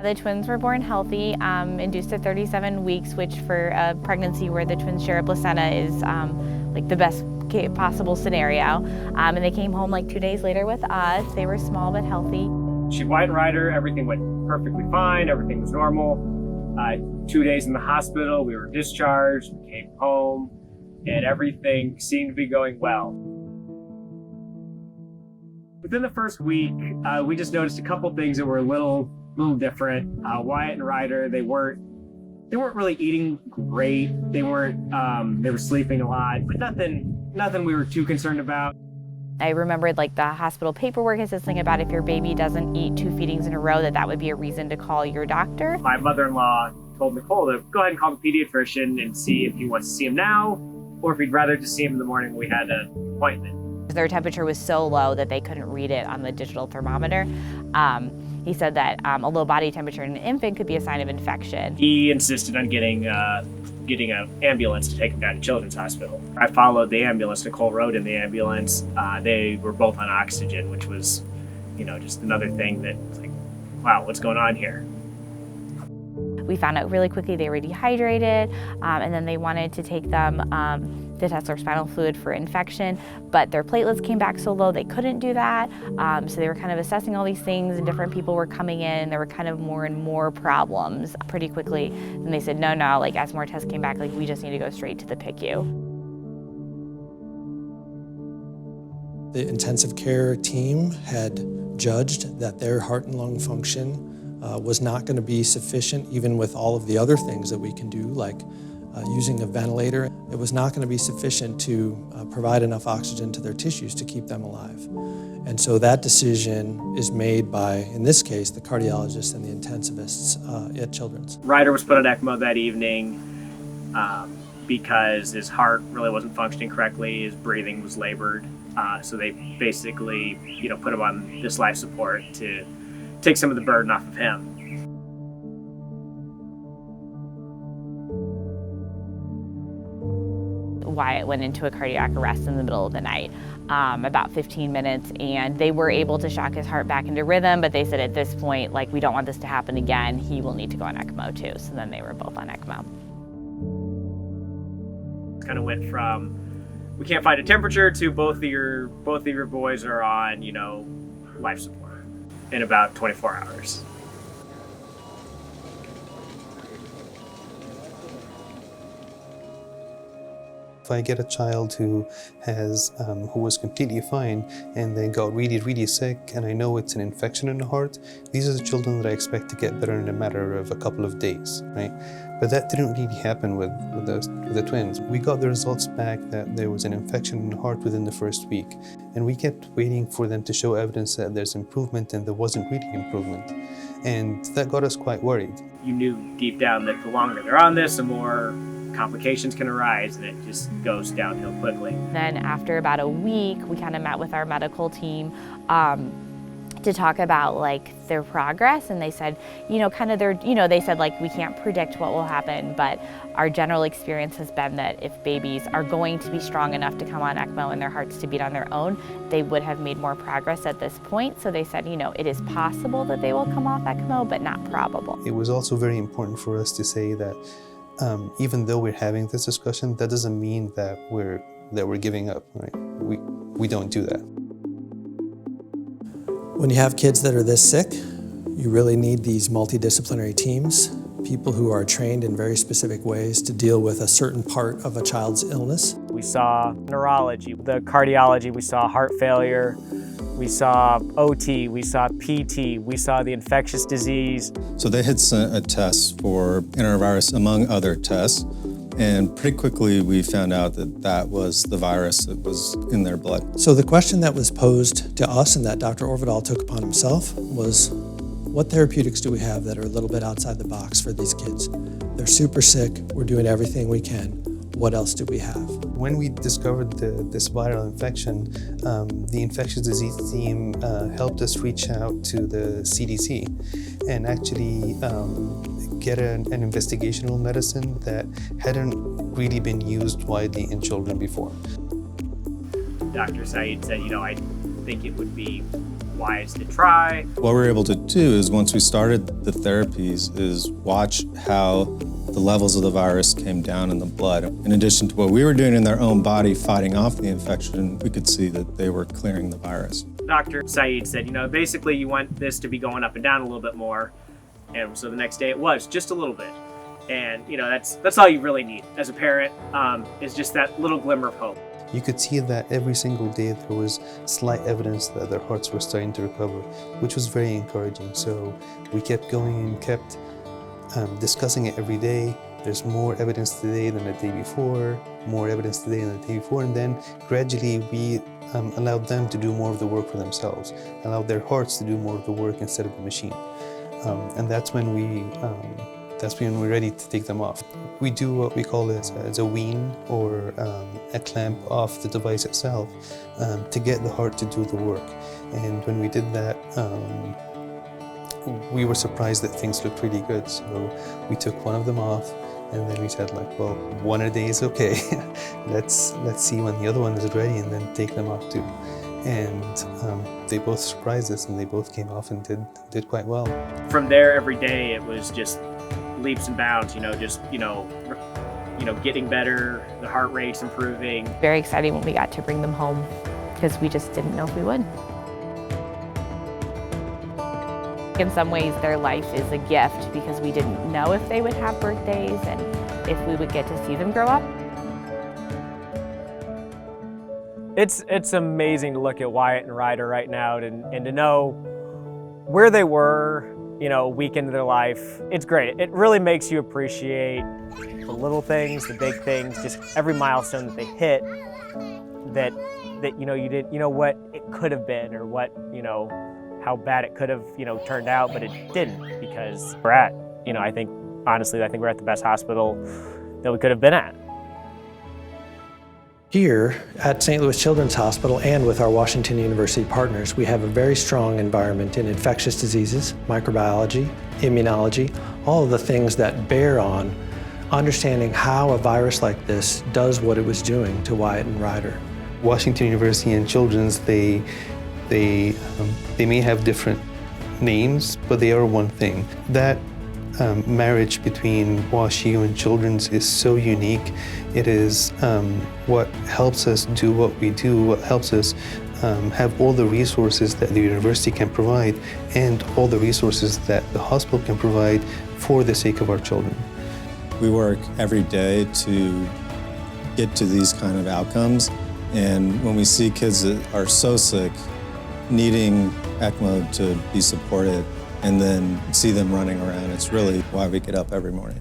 The twins were born healthy, induced at 37 weeks, which for a pregnancy where the twins share a placenta is like the best possible scenario. And they came home like 2 days later with us. They were small but healthy. Wyatt and Ryder, everything went perfectly fine, everything was normal. 2 days in the hospital, we were discharged, we came home, and everything seemed to be going well. Within the first week, we just noticed a couple things that were a little different. Wyatt and Ryder, they weren't really eating great. They were sleeping a lot, but nothing we were too concerned about. I remembered like the hospital paperwork is this thing about if your baby doesn't eat 2 feedings in a row, that would be a reason to call your doctor. My mother-in-law told Nicole to go ahead and call the pediatrician and see if he wants to see him now, or if he'd rather just see him in the morning when we had an appointment. Their temperature was so low that they couldn't read it on the digital thermometer. He said that a low body temperature in an infant could be a sign of infection. He insisted on getting an ambulance to take him down to Children's Hospital. I followed the ambulance. Nicole rode in the ambulance. They were both on oxygen, which was, just another thing that was like, wow, what's going on here? We found out really quickly they were dehydrated, and then they wanted to take them to test their spinal fluid for infection, but their platelets came back so low they couldn't do that. So they were kind of assessing all these things, and different people were coming in, and there were kind of more and more problems pretty quickly. And they said, no, like as more tests came back, like we just need to go straight to the PICU. The intensive care team had judged that their heart and lung function was not going to be sufficient, even with all of the other things that we can do, like using a ventilator. It was not going to be sufficient to provide enough oxygen to their tissues to keep them alive. And so that decision is made by, in this case, the cardiologists and the intensivists at Children's. Ryder was put on ECMO that evening because his heart really wasn't functioning correctly, his breathing was labored. So they basically, put him on this life support to take some of the burden off of him. Wyatt went into a cardiac arrest in the middle of the night, about 15 minutes, and they were able to shock his heart back into rhythm, but they said at this point, like, we don't want this to happen again. He will need to go on ECMO too. So then they were both on ECMO. It kind of went from, we can't find a temperature, to both of your boys are on, life support in about 24 hours. If I get a child who was completely fine and then got really, really sick, and I know it's an infection in the heart, these are the children that I expect to get better in a matter of a couple of days, right? But that didn't really happen with the twins. We got the results back that there was an infection in the heart within the first week, and we kept waiting for them to show evidence that there's improvement, and there wasn't really improvement. And that got us quite worried. You knew deep down that the longer they're on this, the more complications can arise, and it just goes downhill quickly. Then after about a week, we kind of met with our medical team to talk about like their progress, and they said, they said like we can't predict what will happen, but our general experience has been that if babies are going to be strong enough to come on ECMO and their hearts to beat on their own, they would have made more progress at this point. So they said, it is possible that they will come off ECMO, but not probable. It was also very important for us to say that even though we're having this discussion, that doesn't mean that we're giving up, right? We don't do that. When you have kids that are this sick, you really need these multidisciplinary teams, people who are trained in very specific ways to deal with a certain part of a child's illness. We saw neurology, the cardiology, we saw heart failure, we saw OT, we saw PT, we saw the infectious disease. So they had sent a test for enterovirus among other tests, and pretty quickly we found out that that was the virus that was in their blood. So the question that was posed to us and that Dr. Orvidal took upon himself was, what therapeutics do we have that are a little bit outside the box for these kids? They're super sick, we're doing everything we can. What else do we have? When we discovered this viral infection, the infectious disease team helped us reach out to the CDC and actually get an investigational medicine that hadn't really been used widely in children before. Dr. Saeed said, I think it would be Wyatt's to try. What we were able to do is once we started the therapies is watch how the levels of the virus came down in the blood. In addition to what we were doing in their own body fighting off the infection, we could see that they were clearing the virus. Dr. Saeed said, basically you want this to be going up and down a little bit more. And so the next day it was just a little bit. And that's all you really need as a parent, is just that little glimmer of hope. You could see that every single day there was slight evidence that their hearts were starting to recover, which was very encouraging. So we kept going and kept discussing it every day. There's more evidence today than the day before, more evidence today than the day before, and then gradually we allowed them to do more of the work for themselves, allowed their hearts to do more of the work instead of the machine. And that's when we're ready to take them off. We do what we call as a wean or a clamp off the device itself to get the heart to do the work. And when we did that, we were surprised that things looked really good. So we took one of them off, and then we said, well, one a day is okay. let's see when the other one is ready, and then take them off too. And they both surprised us, and they both came off and did quite well. From there, every day it was just leaps and bounds. Getting better. The heart rate's improving. Very exciting when we got to bring them home because we just didn't know if we would. In some ways, their life is a gift because we didn't know if they would have birthdays and if we would get to see them grow up. It's amazing to look at Wyatt and Ryder right now and to know where they were, a week into their life. It's great. It really makes you appreciate the little things, the big things, just every milestone that they hit that you didn't, what it could have been or what, how bad it could have, turned out, but it didn't because we're at, I think we're at the best hospital that we could have been at. Here at St. Louis Children's Hospital and with our Washington University partners, we have a very strong environment in infectious diseases, microbiology, immunology, all of the things that bear on understanding how a virus like this does what it was doing to Wyatt and Ryder. Washington University and Children's, they may have different names, but they are one thing. That marriage between WashU and Children's is so unique. It is what helps us do what we do, what helps us have all the resources that the university can provide and all the resources that the hospital can provide for the sake of our children. We work every day to get to these kind of outcomes, and when we see kids that are so sick, needing ECMO to be supported, and then see them running around, it's really why we get up every morning.